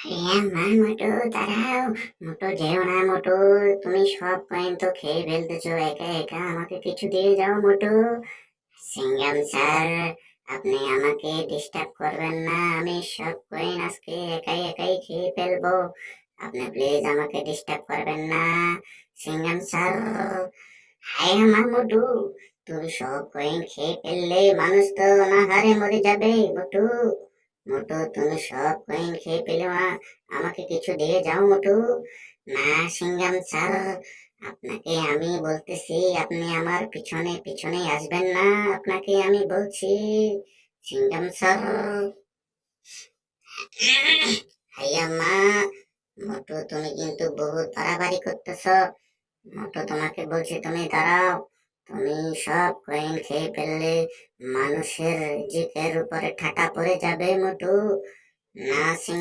মা মোটু দাঁড়াও। মোটু যেও না মোটু, তুমি সব কয়েন তো খেয়ে ফেলতেছো একা একা, আমাকে কিছু দিয়ে যাও মোটু। সিঙ্গাম স্যার, আপনি আমাকে ডিস্টার্ব করবেন না, আমি সব কয়েন আজকে একাই একাই খেয়ে ফেলবো। আপনি প্লিজ আমাকে ডিস্টার্ব করবেন না সিঙ্গাম স্যার। হায় আমার মোটু, তুমি সব কয়েন খেয়ে ফেললে মানুষ তো অনাহারে মরে যাবে মোটু। মোটু তুমি সব কয়েন খেয়ে ফেলে আমাকে কিছু দিয়ে যাও মোটু। না সিঙ্গাম স্যার, আপনাকে আমি বলতেছি, আপনি আমার পিছনে পিছনে আসবেন না, আপনাকে আমি বলছি সিঙ্গাম স্যার। হাইয়া মা মোটু, তুমি কিন্তু বহুত বাড়াবাড়ি করতেছ। মোটু তোমাকে বলছি তুমি দাঁড়াও। তুমি সব কয়েন খেয়ে ফেললে মানুষের রিজিকের উপরে ঠাটা পড়ে যাবে মোটু। না